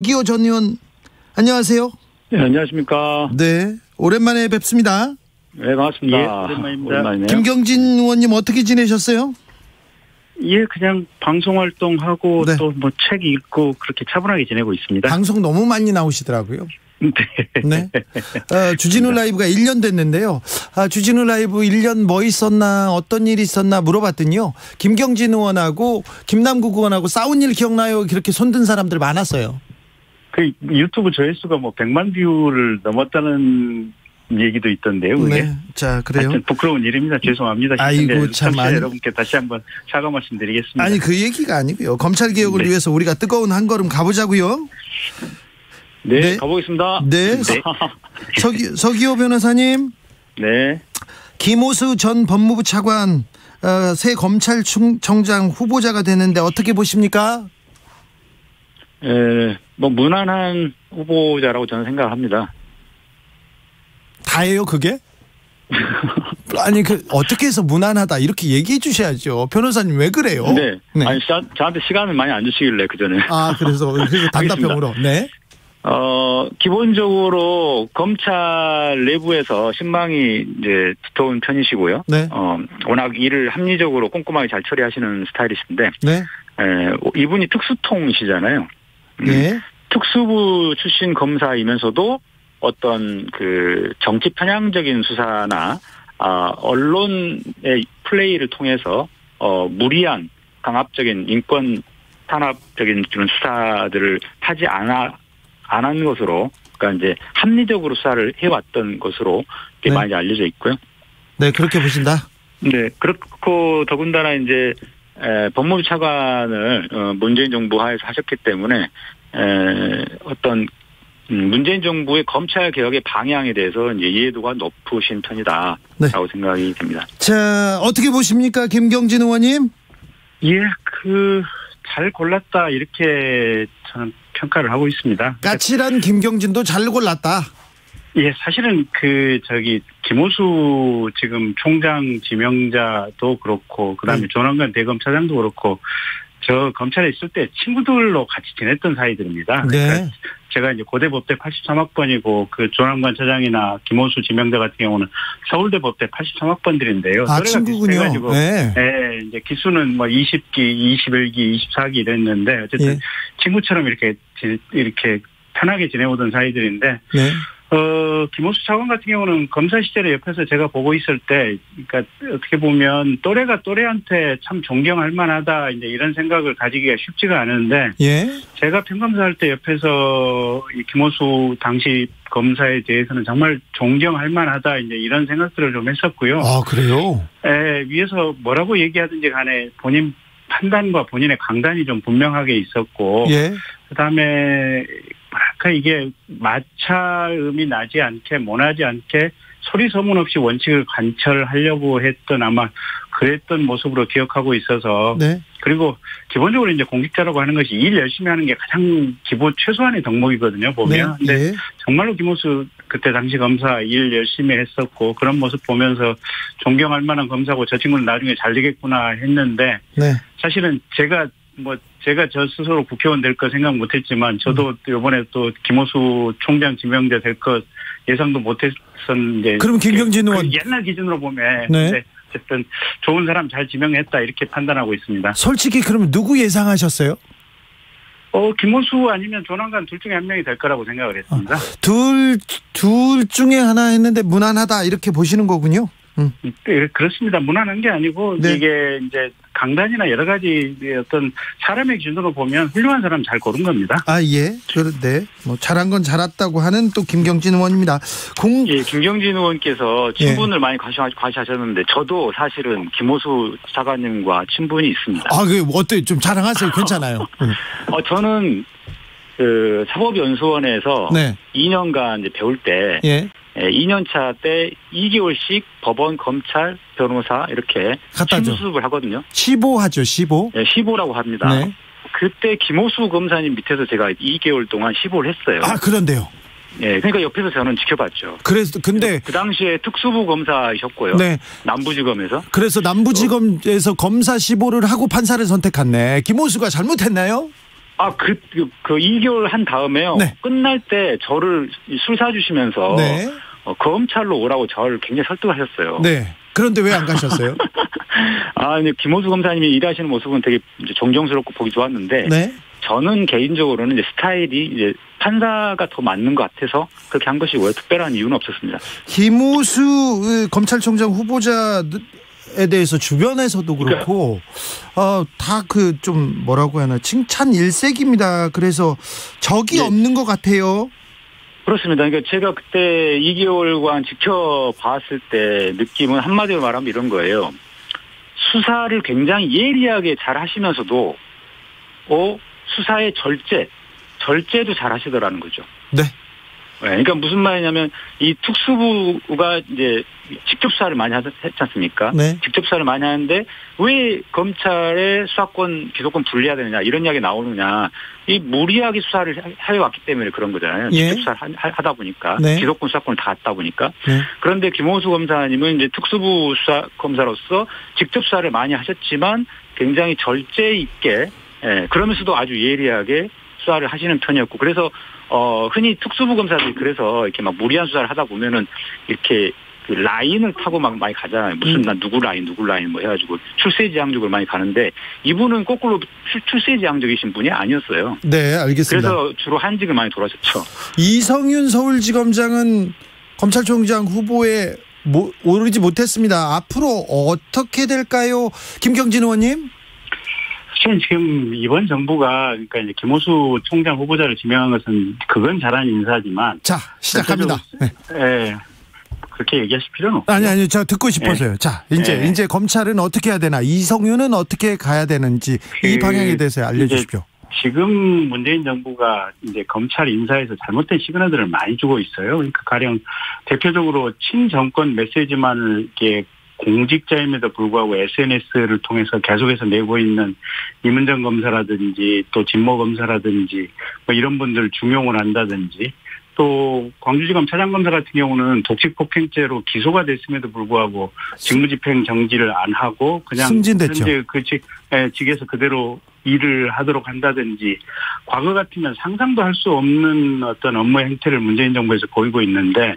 기호 전 의원, 안녕하세요. 네, 안녕하십니까. 네, 오랜만에 뵙습니다. 네, 반갑습니다. 예, 오랜만입니다. 오랜만이네요. 김경진 의원님 어떻게 지내셨어요? 예, 그냥 방송 활동하고 네. 또 뭐 책 읽고 그렇게 차분하게 지내고 있습니다. 방송 너무 많이 나오시더라고요. 네. 네. 주진우 라이브가 1년 됐는데요. 주진우 라이브 1년 뭐 있었나, 어떤 일이 있었나 물어봤더니요. 김경진 의원하고 김남국 의원하고 싸운 일 기억나요? 그렇게 손든 사람들 많았어요. 그 유튜브 조회수가 뭐 100만 뷰를 넘었다는 얘기도 있던데요. 그게. 네. 자, 그래요. 하여튼 부끄러운 일입니다. 죄송합니다. 아이고, 참. 여러분께 다시 한번 사과 말씀드리겠습니다. 아니, 그 얘기가 아니고요. 검찰 개혁을 네. 위해서 우리가 뜨거운 한 걸음 가보자고요. 네, 네. 가보겠습니다. 네. 서기호 변호사님. 네. 김오수 전 법무부 차관 새 검찰청장 후보자가 되는데 어떻게 보십니까? 뭐 무난한 후보자라고 저는 생각합니다. 다예요, 그게? 아니, 어떻게 해서 무난하다 이렇게 얘기해 주셔야죠. 변호사님 왜 그래요? 네. 네. 아니, 저한테 시간을 많이 안 주시길래 그 전에. 그래서 단답형으로. 네. 기본적으로 검찰 내부에서 신망이 이제 두터운 편이시고요. 네. 워낙 일을 합리적으로 꼼꼼하게 잘 처리하시는 스타일이신데, 네. 이분이 특수통이시잖아요. 네. 특수부 출신 검사이면서도 어떤 그 정치 편향적인 수사나 언론의 플레이를 통해서 무리한 강압적인 인권 탄압적인 그런 수사들을 하지 않은 것으로, 그러니까 이제 합리적으로 수사를 해왔던 것으로 네. 많이 알려져 있고요. 네, 그렇게 보신다. 네, 그렇고 더군다나 이제 법무부 차관을 문재인 정부 하에서 하셨기 때문에 어떤 문재인 정부의 검찰 개혁의 방향에 대해서 이제 이해도가 높으신 편이다라고 네. 생각이 됩니다. 자, 어떻게 보십니까, 김경진 의원님? 예, 잘 골랐다 이렇게 저는 평가를 하고 있습니다. 까칠한 김경진도 잘 골랐다. 예, 사실은 김오수 지금 총장 지명자도 그렇고, 그다음에 조남관 대검차장도 그렇고, 저 검찰에 있을 때 친구들로 같이 지냈던 사이들입니다. 네. 그러니까 제가 이제 고대 법대 83학번이고, 그 조남관 차장이나 김오수 지명자 같은 경우는 서울대 법대 83학번들인데요. 친구군요. 네. 예, 이제 기수는 뭐 20기, 21기, 24기 이랬는데, 어쨌든 예. 친구처럼 이렇게 편하게 지내오던 사이들인데, 네. 김오수 차관 같은 경우는 검사 시절에 옆에서 제가 보고 있을 때, 그러니까 어떻게 보면 또래가 또래한테 참 존경할 만하다, 이제 이런 생각을 가지기가 쉽지가 않은데, 예. 제가 평검사할 때 옆에서 이 김오수 당시 검사에 대해서는 정말 존경할 만하다, 이제 이런 생각들을 좀 했었고요. 그래요? 위에서 뭐라고 얘기하든지 간에 본인 판단과 본인의 강단이 좀 분명하게 있었고, 예. 그다음에 뭐랄까 이게 마찰음이 나지 않게 모나지 않게 소리 소문 없이 원칙을 관철하려고 했던 아마 그랬던 모습으로 기억하고 있어서 네. 그리고 기본적으로 이제 공직자라고 하는 것이 일 열심히 하는 게 가장 기본 최소한의 덕목이거든요 보면. 네. 근데 예. 정말로 김오수 그때 당시 검사 일 열심히 했었고 그런 모습 보면서 존경할 만한 검사고 저 친구는 나중에 잘 되겠구나 했는데 네. 사실은 제가 저 스스로 국회의원 될 거 생각 못했지만 저도 이번에 또 김오수 총장 지명자 될 것 예상도 못했었는데. 그럼 김경진 의원 옛날 기준으로 보면 네. 어쨌든 좋은 사람 잘 지명했다 이렇게 판단하고 있습니다. 솔직히 그러면 누구 예상하셨어요? 김오수 아니면 조남관 둘 중에 한 명이 될 거라고 생각을 했습니다. 둘 중에 하나 했는데 무난하다 이렇게 보시는 거군요. 네, 그렇습니다. 무난한 게 아니고 네. 이게 이제 강단이나 여러 가지 어떤 사람의 기준으로 보면 훌륭한 사람 잘 고른 겁니다. 예. 그런데 뭐 잘한 건 잘했다고 하는 또 김경진 의원입니다. 예, 김경진 의원께서 친분을 많이 과시하셨는데 저도 사실은 김오수 차관님과 친분이 있습니다. 그 어때? 좀 자랑하세요. 괜찮아요. 저는 그 사법연수원에서 네. 2년간 이제 배울 때. 예. 2년차 때 2개월씩 법원, 검찰, 변호사 이렇게 갔다죠. 심수습을 하거든요. 시보하죠, 시보. 네, 시보라고 합니다. 네. 그때 김오수 검사님 밑에서 제가 2개월 동안 시보를 했어요. 그런데요. 네, 그러니까 옆에서 저는 지켜봤죠. 그래서 근데 그 당시에 특수부 검사이셨고요. 네. 남부지검에서. 그래서 남부지검에서 검사 시보를 하고 판사를 선택했네. 김오수가 잘못했나요? 그 2개월 한 다음에요. 네. 끝날 때 저를 술 사주시면서 네. 검찰로 오라고 저를 굉장히 설득하셨어요. 네. 그런데 왜 안 가셨어요? 근데 김호수 검사님이 일하시는 모습은 되게 이제 존경스럽고 보기 좋았는데. 네. 저는 개인적으로는 이제 스타일이 이제 판사가 더 맞는 것 같아서 그렇게 한 것이고요. 특별한 이유는 없었습니다. 김호수 검찰총장 후보자에 대해서 주변에서도 그렇고 다 좀 뭐라고 하나 칭찬 일색입니다. 그래서 적이 없는 것 같아요. 그렇습니다. 그러니까 제가 그때 2개월간 지켜봤을 때 느낌은 한마디로 말하면 이런 거예요. 수사를 굉장히 예리하게 잘 하시면서도 수사의 절제도 잘 하시더라는 거죠. 네. 그러니까 무슨 말이냐면 이 특수부가 이제 직접 수사를 많이 했지 않습니까? 네. 직접 수사를 많이 하는데 왜 검찰의 수사권, 기소권 분리해야 되느냐 이런 이야기 나오느냐. 이 무리하게 수사를 해왔기 때문에 그런 거잖아요. 예. 직접 수사를 하다 보니까. 네. 기소권, 수사권을 다 갖다 보니까. 네. 그런데 김호수 검사님은 이제 특수부 수사 검사로서 직접 수사를 많이 하셨지만 굉장히 절제 있게 그러면서도 아주 예리하게 수사를 하시는 편이었고 그래서 흔히 특수부 검사들이 그래서 이렇게 막 무리한 수사를 하다 보면은 이렇게 그 라인을 타고 막 많이 가잖아요. 무슨 나 누구 라인 뭐 해가지고 출세지향적으로 많이 가는데 이분은 거꾸로 출세지향적이신 분이 아니었어요. 네, 알겠습니다. 그래서 주로 한직을 많이 돌아셨죠. 이성윤 서울지검장은 검찰총장 후보에 오르지 못했습니다. 앞으로 어떻게 될까요, 김경진 의원님? 사실 지금 이번 정부가 그러니까 이제 김호수 총장 후보자를 지명한 것은 그건 잘한 인사지만. 자, 시작합니다. 네. 그렇게 얘기하실 필요는 없어요. 아니, 저 듣고 싶어서요. 네. 자, 이제 검찰은 어떻게 해야 되나, 이성윤은 어떻게 가야 되는지 이 방향에 대해서 알려주십시오. 지금 문재인 정부가 이제 검찰 인사에서 잘못된 시그널들을 많이 주고 있어요. 그러니까 가령 대표적으로 친정권 메시지만을 이렇게 공직자임에도 불구하고 SNS를 통해서 계속해서 내고 있는 이문정 검사라든지 또 진모 검사라든지 뭐 이런 분들 중용을 한다든지 또 광주지검 차장검사 같은 경우는 독직폭행죄로 기소가 됐음에도 불구하고 직무집행 정지를 안 하고 그냥 승진됐죠. 현재 그 직에서 그대로 일을 하도록 한다든지 과거 같으면 상상도 할 수 없는 어떤 업무 행태를 문재인 정부에서 보이고 있는데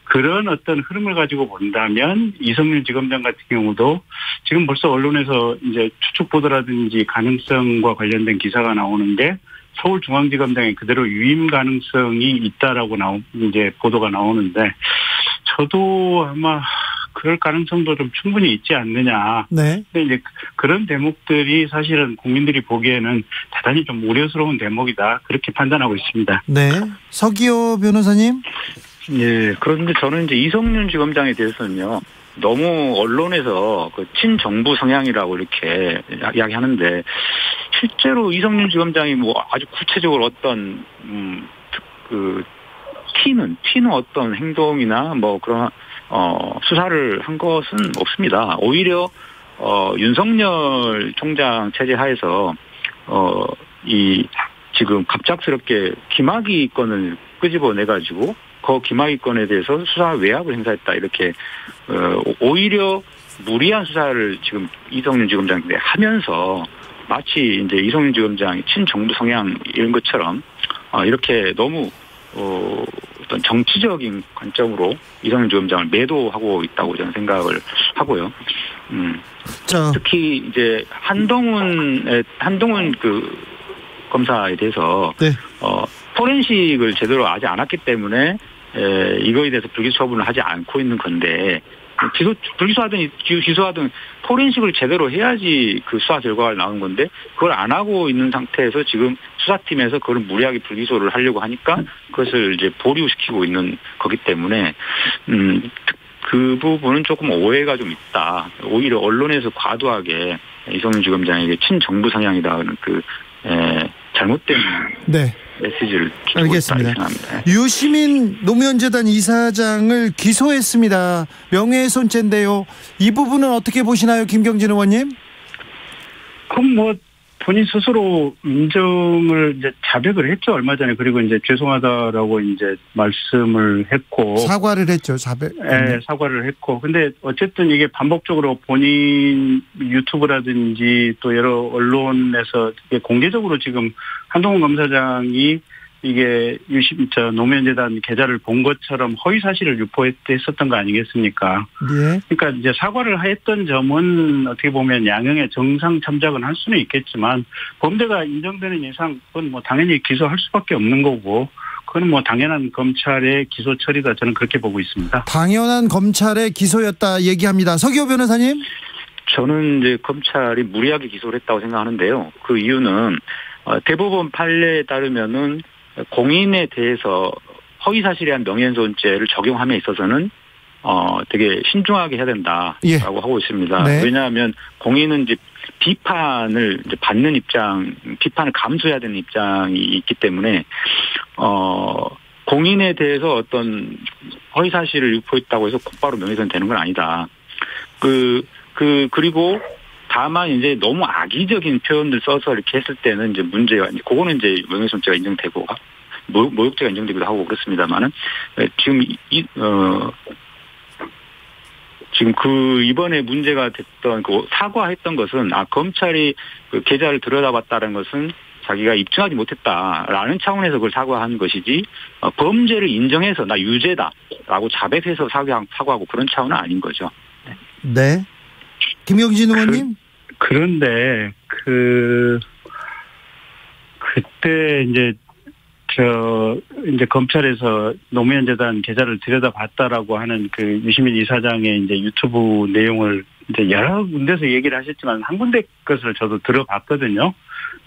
그런 어떤 흐름을 가지고 본다면 이성윤 지검장 같은 경우도 지금 벌써 언론에서 이제 추측 보도라든지 가능성과 관련된 기사가 나오는 게 서울중앙지검장에 그대로 유임 가능성이 있다라고 이제 보도가 나오는데 저도 아마 그럴 가능성도 좀 충분히 있지 않느냐. 네. 근데 이제 그런 대목들이 사실은 국민들이 보기에는 대단히 좀 우려스러운 대목이다. 그렇게 판단하고 있습니다. 네. 서기호 변호사님. 예. 그런데 저는 이제 이성윤 지검장에 대해서는요. 너무 언론에서 그 친정부 성향이라고 이렇게 이야기하는데 실제로 이성윤 지검장이 뭐 아주 구체적으로 어떤 튀는 어떤 행동이나 뭐 그런 수사를 한 것은 없습니다. 오히려 윤석열 총장 체제 하에서 이 지금 갑작스럽게 김학의 건을 끄집어내 가지고 그 김학의 건에 대해서 수사 외압을 행사했다 이렇게 오히려 무리한 수사를 지금 이성윤 지검장이 하면서 마치 이제 이성윤 지검장이 친정부 성향 이런 것처럼 이렇게 너무 어떤 정치적인 관점으로 이성윤 지검장을 매도하고 있다고 저는 생각을 하고요. 특히 이제 한동훈 그 검사에 대해서 네. 포렌식을 제대로 하지 않았기 때문에 이거에 대해서 불기소 처분을 하지 않고 있는 건데 불기소하든 기소하든 포렌식을 제대로 해야지 그 수사 결과가 나오는 건데 그걸 안 하고 있는 상태에서 지금 수사팀에서 그걸 무리하게 불기소를 하려고 하니까 그것을 이제 보류시키고 있는 거기 때문에 그 부분은 조금 오해가 좀 있다. 오히려 언론에서 과도하게 이성윤 지검장에게 친정부 성향이라는 그 잘못된 네. 메시지를 알겠습니다. 유시민 노무현재단 이사장을 기소했습니다. 명예훼손죄인데요. 이 부분은 어떻게 보시나요, 김경진 의원님? 그럼 뭐 본인 스스로 인정을 이제 자백을 했죠, 얼마 전에. 그리고 이제 죄송하다라고 이제 말씀을 했고. 사과를 했죠, 자백. 네, 사과를 했고. 근데 어쨌든 이게 반복적으로 본인 유튜브라든지 또 여러 언론에서 공개적으로 지금 한동훈 검사장이 이게 노무현재단 계좌를 본 것처럼 허위 사실을 유포했었던 거 아니겠습니까? 예. 그러니까 이제 사과를 했던 점은 어떻게 보면 양형의 정상 참작은 할 수는 있겠지만 범죄가 인정되는 이상 그건 뭐 당연히 기소할 수밖에 없는 거고 그건 뭐 당연한 검찰의 기소 처리다 저는 그렇게 보고 있습니다. 당연한 검찰의 기소였다 얘기합니다. 서기호 변호사님. 저는 이제 검찰이 무리하게 기소를 했다고 생각하는데요. 그 이유는 대법원 판례에 따르면은 공인에 대해서 허위사실에 대한 명예훼손죄를 적용함에 있어서는 되게 신중하게 해야 된다라고 예. 하고 있습니다. 네. 왜냐하면 공인은 이제 비판을 이제 받는 입장, 비판을 감수해야 되는 입장이 있기 때문에 공인에 대해서 어떤 허위사실을 유포했다고 해서 곧바로 명예훼손 되는 건 아니다. 그리고 다만 이제 너무 악의적인 표현을 써서 이렇게 했을 때는 이제 문제가 이제 그거는 이제 명예훼손죄가 인정되고 모욕죄가 인정되기도 하고 그렇습니다만은 지금 지금 이번에 문제가 됐던 사과했던 것은 검찰이 그 계좌를 들여다봤다는 것은 자기가 입증하지 못했다라는 차원에서 그걸 사과한 것이지 범죄를 인정해서 나 유죄다라고 자백해서 사과하고 그런 차원은 아닌 거죠. 네. 김경진 의원님. 그런데 그때 이제 검찰에서 노무현 재단 계좌를 들여다봤다라고 하는 그 유시민 이사장의 이제 유튜브 내용을 이제 여러 군데서 얘기를 하셨지만 한 군데 것을 저도 들어봤거든요.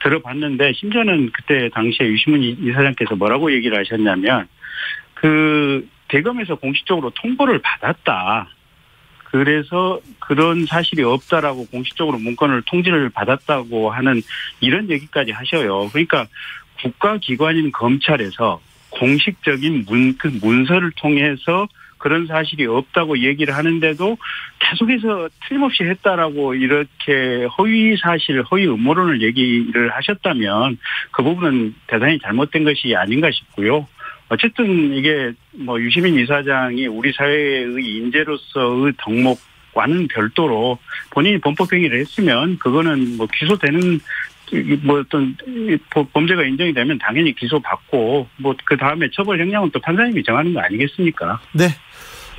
들어봤는데 심지어는 그때 당시에 유시민 이사장께서 뭐라고 얘기를 하셨냐면 대검에서 공식적으로 통보를 받았다. 그래서 그런 사실이 없다라고 공식적으로 문건을 통지를 받았다고 하는 이런 얘기까지 하셔요. 그러니까 국가기관인 검찰에서 공식적인 문서를 통해서 그런 사실이 없다고 얘기를 하는데도 계속해서 틀림없이 했다라고 이렇게 허위 사실, 허위 음모론을 얘기를 하셨다면 그 부분은 대단히 잘못된 것이 아닌가 싶고요. 어쨌든 이게 유시민 이사장이 우리 사회의 인재로서의 덕목과는 별도로 본인이 범법행위를 했으면 그거는 기소되는 어떤 범죄가 인정이 되면 당연히 기소받고 그 다음에 처벌 형량은 또 판사님이 정하는 거 아니겠습니까? 네.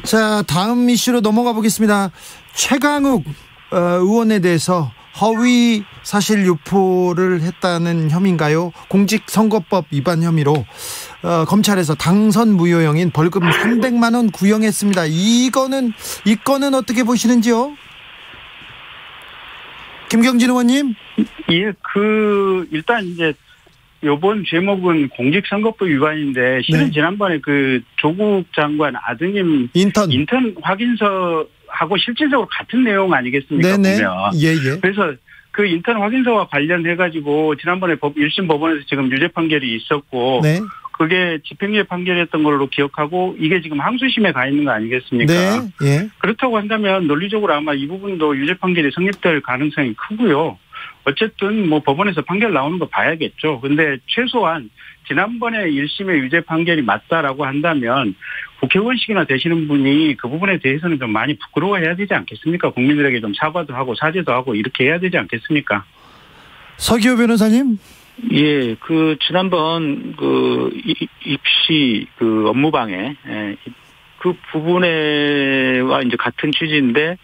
자, 다음 이슈로 넘어가 보겠습니다. 최강욱 의원에 대해서 허위 사실 유포를 했다는 혐의인가요? 공직선거법 위반 혐의로 검찰에서 당선 무효형인 벌금 300만 원 구형했습니다. 이 건은 어떻게 보시는지요? 김경진 의원님? 예, 일단 이제 요번 제목은 공직선거법 위반인데 실은 네. 지난번에 조국 장관 아드님 인턴 확인서하고 실질적으로 같은 내용 아니겠습니까? 네네. 보면. 예. 그래서 그 인턴 확인서와 관련해가지고 지난번에 1심 법원에서 지금 유죄 판결이 있었고 네. 그게 집행유예 판결이었던 걸로 기억하고 이게 지금 항소심에 가 있는 거 아니겠습니까? 네. 예. 그렇다고 한다면 논리적으로 아마 이 부분도 유죄 판결이 성립될 가능성이 크고요. 어쨌든 법원에서 판결 나오는 거 봐야겠죠. 근데 최소한 지난번에 1심의 유죄 판결이 맞다라고 한다면 국회의원식이나 되시는 분이 그 부분에 대해서는 좀 많이 부끄러워해야 되지 않겠습니까? 국민들에게 좀 사과도 하고 사죄도 하고 이렇게 해야 되지 않겠습니까? 서기호 변호사님. 예, 지난번 입시 업무방해 그 부분에와 이제 같은 취지인데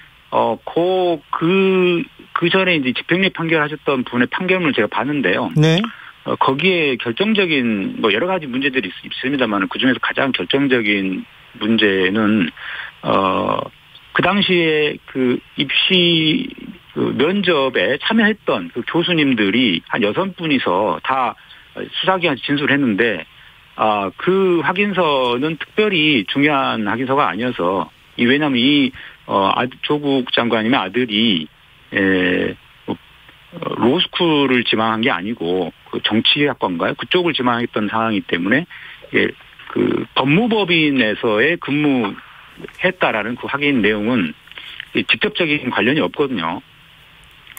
그 전에 이제 집행유예 판결하셨던 분의 판결문을 제가 봤는데요. 네. 거기에 결정적인 여러 가지 문제들이 있습니다만 그 중에서 가장 결정적인 문제는 그 당시에 입시 면접에 참여했던 교수님들이 한 6분이서 다 수사기관에서 진술을 했는데 그 확인서는 특별히 중요한 확인서가 아니어서 왜냐하면 조국 장관님의 아들이 로스쿨을 지망한 게 아니고 정치학과인가요? 그쪽을 지망했던 상황이기 때문에 법무법인에서의 근무했다라는 그 확인 내용은 직접적인 관련이 없거든요.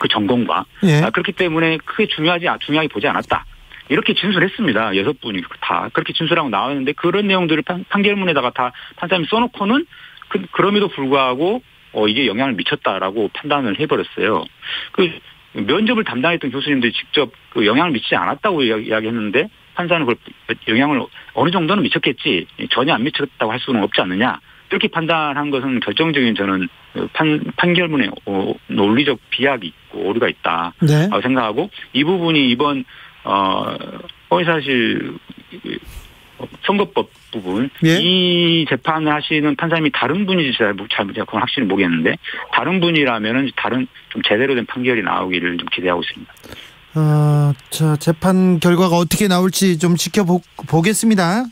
그 전공과. 예. 그렇기 때문에 크게 중요하게 보지 않았다. 이렇게 진술했습니다. 6분이 다 그렇게 진술하고 나왔는데 그런 내용들을 판결문에다가 다 판사님이 써놓고는 그럼에도 불구하고 이게 영향을 미쳤다라고 판단을 해버렸어요. 그 면접을 담당했던 교수님들이 직접 그 영향을 미치지 않았다고 이야기했는데 판사는 그걸 영향을 어느 정도는 미쳤겠지 전혀 안 미쳤다고 할 수는 없지 않느냐 이렇게 판단한 것은 결정적인 저는 판결문에 논리적 비약이 있고 오류가 있다 네. 생각하고 이 부분이 이번 허위사실 선거법 부분 예. 이 재판을 하시는 판사님이 다른 분인지 제가 그건 확실히 모르겠는데 다른 분이라면은 다른 좀 제대로 된 판결이 나오기를 좀 기대하고 있습니다. 자, 재판 결과가 어떻게 나올지 좀 지켜보겠습니다.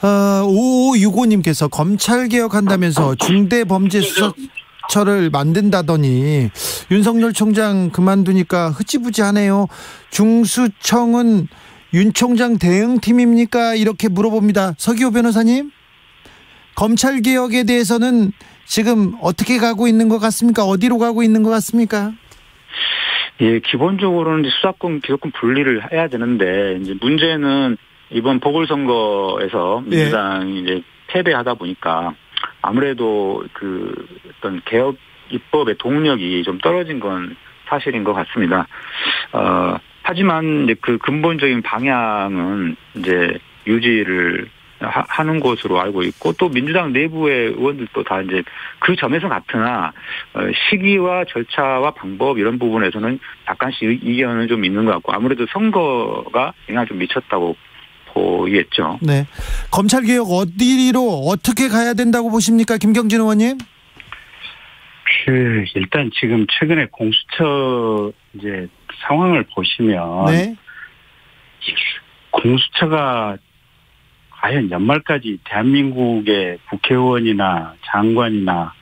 5565님께서 검찰 개혁한다면서 중대범죄수사처를 만든다더니 윤석열 총장 그만두니까 흐지부지하네요. 중수청은 윤 총장 대응팀입니까? 이렇게 물어봅니다. 서기호 변호사님, 검찰 개혁에 대해서는 지금 어떻게 가고 있는 것 같습니까? 어디로 가고 있는 것 같습니까? 예, 기본적으로는 이제 수사권, 기소권 분리를 해야 되는데 이제 문제는 이번 보궐선거에서 민주당이 이제 패배하다 보니까 아무래도 그 어떤 개혁 입법의 동력이 좀 떨어진 건 사실인 것 같습니다. 하지만 이제 그 근본적인 방향은 이제 유지를 하는 것으로 알고 있고 또 민주당 내부의 의원들도 다 이제 그 점에서 같으나 시기와 절차와 방법 이런 부분에서는 약간씩 이견은 좀 있는 것 같고 아무래도 선거가 영향을 좀 미쳤다고 보이겠죠. 네. 검찰 개혁 어디로 어떻게 가야 된다고 보십니까, 김경진 의원님? 일단 지금 최근에 공수처 이제 상황을 보시면 네. 공수처가 과연 연말까지 대한민국의 국회의원이나 장관이나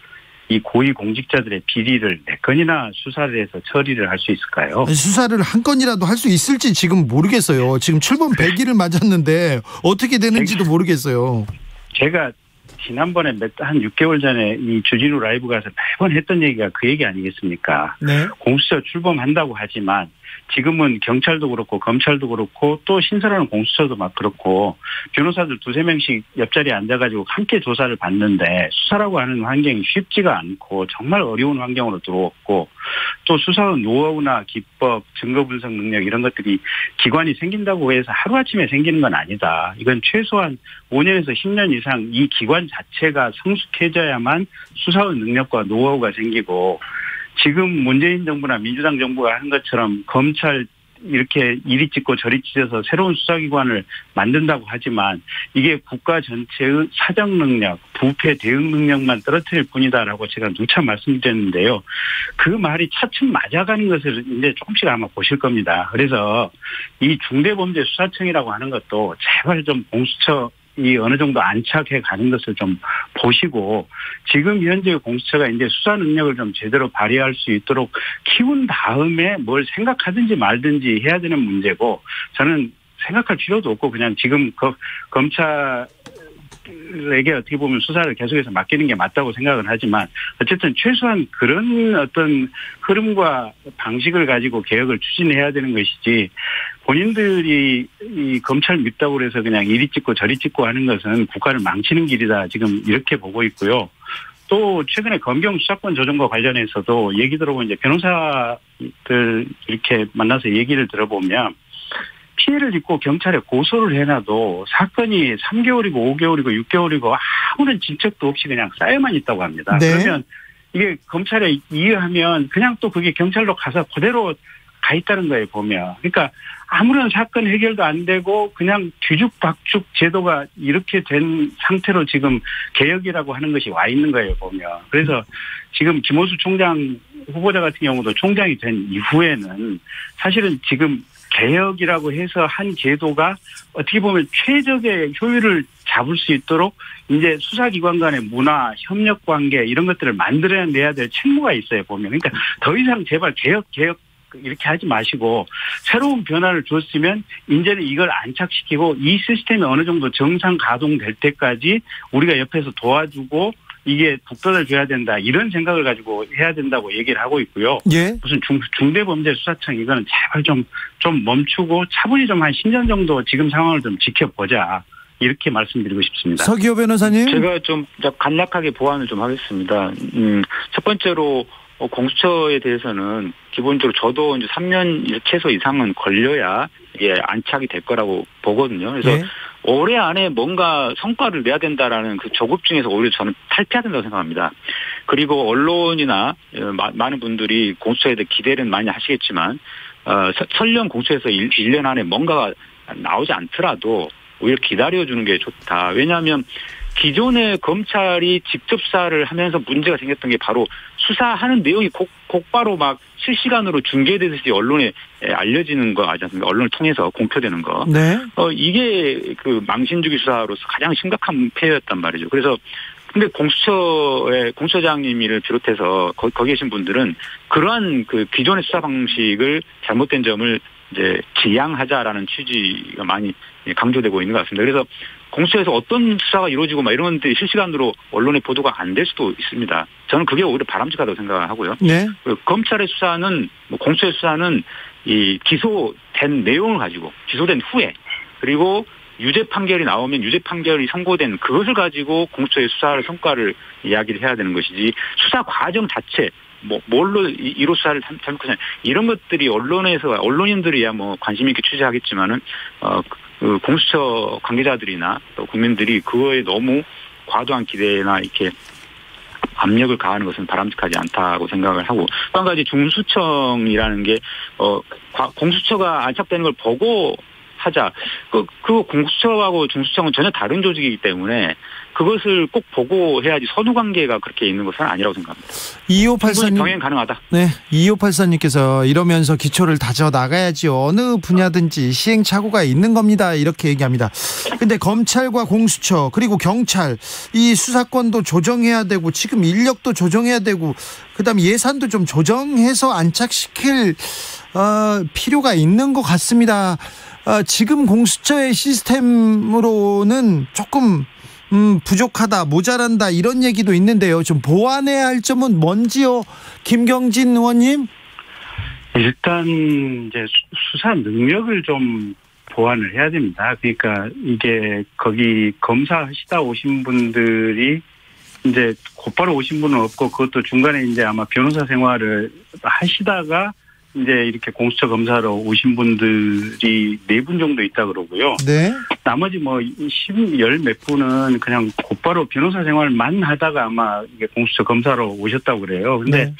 이 고위공직자들의 비리를 4건이나 수사를 해서 처리를 할 수 있을까요? 수사를 한 건이라도 할 수 있을지 지금 모르겠어요. 지금 출범 100일을 맞았는데 어떻게 되는지도 모르겠어요. 제가 지난번에 한 6개월 전에 이 주진우 라이브 가서 매번 했던 얘기가 그 얘기 아니겠습니까? 네. 공수처 출범한다고 하지만 지금은 경찰도 그렇고 검찰도 그렇고 또 신설하는 공수처도 막 그렇고 변호사들 2-3명씩 옆자리에 앉아가지고 함께 조사를 받는데 수사라고 하는 환경이 쉽지가 않고 정말 어려운 환경으로 들어왔고 또 수사의 노하우나 기법, 증거 분석 능력 이런 것들이 기관이 생긴다고 해서 하루아침에 생기는 건 아니다. 이건 최소한 5년에서 10년 이상 이 기관 자체가 성숙해져야만 수사의 능력과 노하우가 생기고 지금 문재인 정부나 민주당 정부가 하는 것처럼 검찰 이렇게 이리 찢고 저리 찢어서 새로운 수사기관을 만든다고 하지만 이게 국가 전체의 사정 능력, 부패 대응 능력만 떨어뜨릴 뿐이다라고 제가 누차 말씀드렸는데요. 그 말이 차츰 맞아가는 것을 이제 조금씩 아마 보실 겁니다. 그래서 이 중대범죄수사청이라고 하는 것도 제발 좀 공수처 이 어느 정도 안착해 가는 것을 좀 보시고 지금 현재 공수처가 이제 수사 능력을 좀 제대로 발휘할 수 있도록 키운 다음에 뭘 생각하든지 말든지 해야 되는 문제고 저는 생각할 필요도 없고 그냥 지금 검찰에게 어떻게 보면 수사를 계속해서 맡기는 게 맞다고 생각은 하지만 어쨌든 최소한 그런 어떤 흐름과 방식을 가지고 개혁을 추진해야 되는 것이지 본인들이 이 검찰 밉다고 해서 그냥 이리 찍고 저리 찍고 하는 것은 국가를 망치는 길이다. 지금 이렇게 보고 있고요. 또 최근에 검경 수사권 조정과 관련해서도 얘기 들어보면 이제 변호사들 이렇게 만나서 얘기를 들어보면 피해를 입고 경찰에 고소를 해놔도 사건이 3개월이고 5개월이고 6개월이고 아무런 진척도 없이 그냥 쌓여만 있다고 합니다. 네. 그러면 이게 검찰에 이의하면 그냥 또 그게 경찰로 가서 그대로 가 있다는 거예요, 보면. 그러니까 아무런 사건 해결도 안 되고 그냥 뒤죽박죽 제도가 이렇게 된 상태로 지금 개혁이라고 하는 것이 와 있는 거예요, 보면. 그래서 지금 김호수 총장 후보자 같은 경우도 총장이 된 이후에는 사실은 지금 개혁이라고 해서 한 제도가 어떻게 보면 최적의 효율을 잡을 수 있도록 이제 수사기관 간의 문화, 협력관계 이런 것들을 만들어내야 될 책무가 있어요, 보면. 그러니까 더 이상 제발 개혁 이렇게 하지 마시고 새로운 변화를 줬으면 이제는 이걸 안착시키고 이 시스템이 어느 정도 정상 가동될 때까지 우리가 옆에서 도와주고 이게 북돋을 줘야 된다 이런 생각을 가지고 해야 된다고 얘기를 하고 있고요. 예. 무슨 중대범죄수사청 이거는 제발 좀 멈추고 차분히 좀 한 10년 정도 지금 상황을 좀 지켜보자. 이렇게 말씀드리고 싶습니다. 서기호 변호사님. 제가 좀 간략하게 보완을 좀 하겠습니다. 첫 번째로 공수처에 대해서는 기본적으로 저도 이제 3년 최소 이상은 걸려야 이게 안착이 될 거라고 보거든요. 그래서 네. 올해 안에 뭔가 성과를 내야 된다라는 그 조급증에서 오히려 저는 탈피해야 된다고 생각합니다. 그리고 언론이나 많은 분들이 공수처에 대해 기대는 많이 하시겠지만 설령 공수처에서 1년 안에 뭔가가 나오지 않더라도 오히려 기다려주는 게 좋다. 왜냐하면 기존의 검찰이 직접 수사를 하면서 문제가 생겼던 게 바로 수사하는 내용이 곧바로 막 실시간으로 중계되듯이 언론에 알려지는 거 아니지 않습니까? 언론을 통해서 공표되는 거. 네. 이게 그 망신주기 수사로서 가장 심각한 폐해였단 말이죠. 그래서 근데 공수처장님을 비롯해서 거기 계신 분들은 그러한 그 기존의 수사 방식을 잘못된 점을 이제 지양하자라는 취지가 많이 강조되고 있는 것 같습니다. 그래서 공수처에서 어떤 수사가 이루어지고 막 이런 것들이 실시간으로 언론에 보도가 안 될 수도 있습니다. 저는 그게 오히려 바람직하다고 생각하고요. 네. 검찰의 수사는 공수처의 수사는 이 기소된 내용을 가지고 기소된 후에 그리고 유죄 판결이 나오면 유죄 판결이 선고된 그것을 가지고 공수처의 수사의 성과를 이야기를 해야 되는 것이지 수사 과정 자체 뭘로 이로 수사를 잘못하냐 이런 것들이 언론인들이야 관심 있게 취재하겠지만은 그 공수처 관계자들이나 또 국민들이 그거에 너무 과도한 기대나 이렇게 압력을 가하는 것은 바람직하지 않다고 생각을 하고 또 한 가지 중수청이라는 게 공수처가 안착되는 걸 보고 하자. 그 공수처하고 중수청은 전혀 다른 조직이기 때문에 그것을 꼭 보고 해야지 선후 관계가 그렇게 있는 것은 아니라고 생각합니다. 2584님. 병행 가능하다. 네. 2584님께서 이러면서 기초를 다져 나가야지 어느 분야든지 시행착오가 있는 겁니다. 이렇게 얘기합니다. 근데 검찰과 공수처 그리고 경찰 이 수사권도 조정해야 되고 지금 인력도 조정해야 되고 그다음에 예산도 좀 조정해서 안착시킬 필요가 있는 것 같습니다. 지금 공수처의 시스템으로는 조금 부족하다, 모자란다 이런 얘기도 있는데요. 좀 보완해야 할 점은 뭔지요, 김경진 의원님? 일단 이제 수사 능력을 좀 보완을 해야 됩니다. 그러니까 이게 거기 검사하시다 오신 분들이 이제 곧바로 오신 분은 없고 그것도 중간에 이제 아마 변호사 생활을 하시다가 이제 이렇게 공수처 검사로 오신 분들이 4분 정도 있다 그러고요. 네. 나머지 10 몇 분은 그냥 곧바로 변호사 생활만 하다가 아마 이게 공수처 검사로 오셨다고 그래요. 근데 네.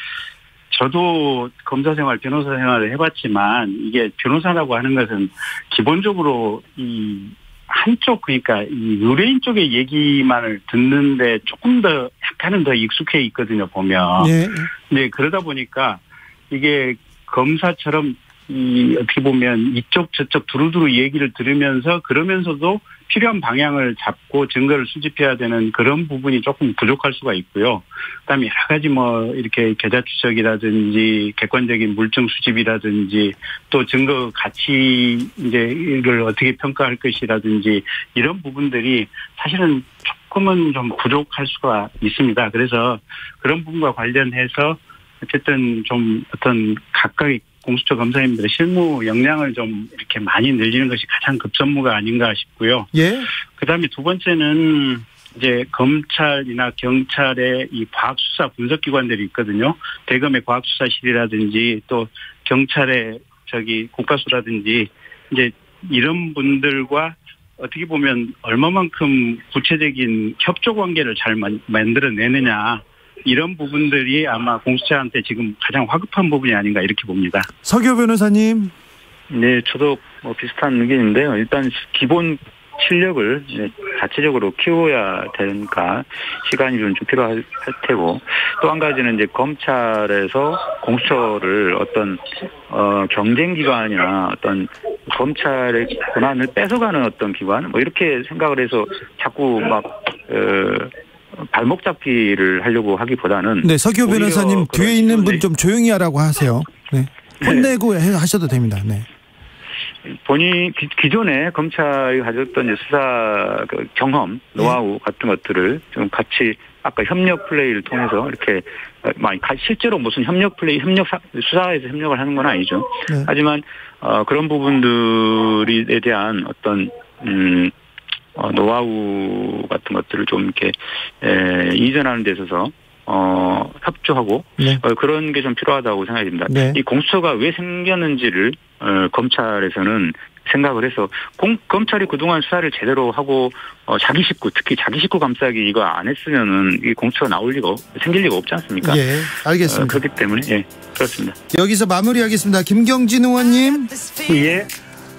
저도 검사 생활, 변호사 생활을 해봤지만 이게 변호사라고 하는 것은 기본적으로 이 한쪽 그러니까 이 의뢰인 쪽의 얘기만을 듣는데 조금 더 약간은 더 익숙해 있거든요, 보면. 네. 네, 그러다 보니까 이게 검사처럼 어떻게 보면 이쪽 저쪽 두루두루 얘기를 들으면서 그러면서도 필요한 방향을 잡고 증거를 수집해야 되는 그런 부분이 조금 부족할 수가 있고요. 그다음에 여러 가지 이렇게 계좌 추적이라든지 객관적인 물증 수집이라든지 또 증거 가치 이를 어떻게 평가할 것이라든지 이런 부분들이 사실은 조금은 좀 부족할 수가 있습니다. 그래서 그런 부분과 관련해서 어쨌든 좀 어떤 각각의 공수처 검사님들의 실무 역량을 좀 이렇게 많이 늘리는 것이 가장 급선무가 아닌가 싶고요. 예. 그다음에 두 번째는 이제 검찰이나 경찰의 이 과학수사 분석기관들이 있거든요. 대검의 과학수사실이라든지 또 경찰의 국가수라든지 이제 이런 분들과 어떻게 보면 얼마만큼 구체적인 협조 관계를 잘 만들어내느냐. 이런 부분들이 아마 공수처한테 지금 가장 화급한 부분이 아닌가 이렇게 봅니다. 서기호 변호사님. 네, 저도 비슷한 의견인데요. 일단 기본 실력을 자체적으로 키워야 되니까 시간이 좀 필요할 테고 또 한 가지는 이제 검찰에서 공수처를 어떤 경쟁기관이나 어떤 검찰의 권한을 뺏어가는 어떤 기관 이렇게 생각을 해서 자꾸 발목 잡기를 하려고 하기보다는. 네, 서기호 변호사님 뒤에 있는 분 좀 조용히 하라고 하세요. 네. 혼내고 하셔도 됩니다. 네. 본인 기존에 검찰이 가졌던 이제 수사 경험, 노하우 같은 것들을 좀 같이 아까 협력 플레이를 통해서 이렇게 실제로 무슨 수사에서 협력을 하는 건 아니죠. 네. 하지만 그런 부분들에 대한 어떤 노하우 같은 것들을 좀 이렇게 이전하는 데 있어서 협조하고 네. 그런 게 좀 필요하다고 생각이 듭니다. 네. 이 공수처가 왜 생겼는지를 검찰에서는 생각을 해서 검찰이 그동안 수사를 제대로 하고 자기 식구 특히 자기 식구 감싸기 이거 안 했으면은 이 공수처가 생길 리가 없지 않습니까? 예, 알겠습니다. 그렇기 때문에 예, 그렇습니다. 여기서 마무리하겠습니다. 김경진 의원님. 예.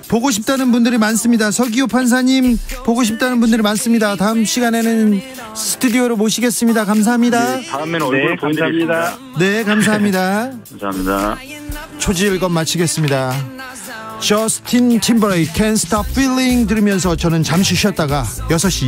보고 싶다는 분들이 많습니다. 서기호 판사님 보고 싶다는 분들이 많습니다. 다음 시간에는 스튜디오로 모시겠습니다. 감사합니다. 네, 다음에는 얼굴 보여드리겠습니다. 네, 감사합니다. 감사합니다. 초지일검 마치겠습니다. 저스틴 팀버레이크 Can't Stop Feeling 들으면서 저는 잠시 쉬었다가 6시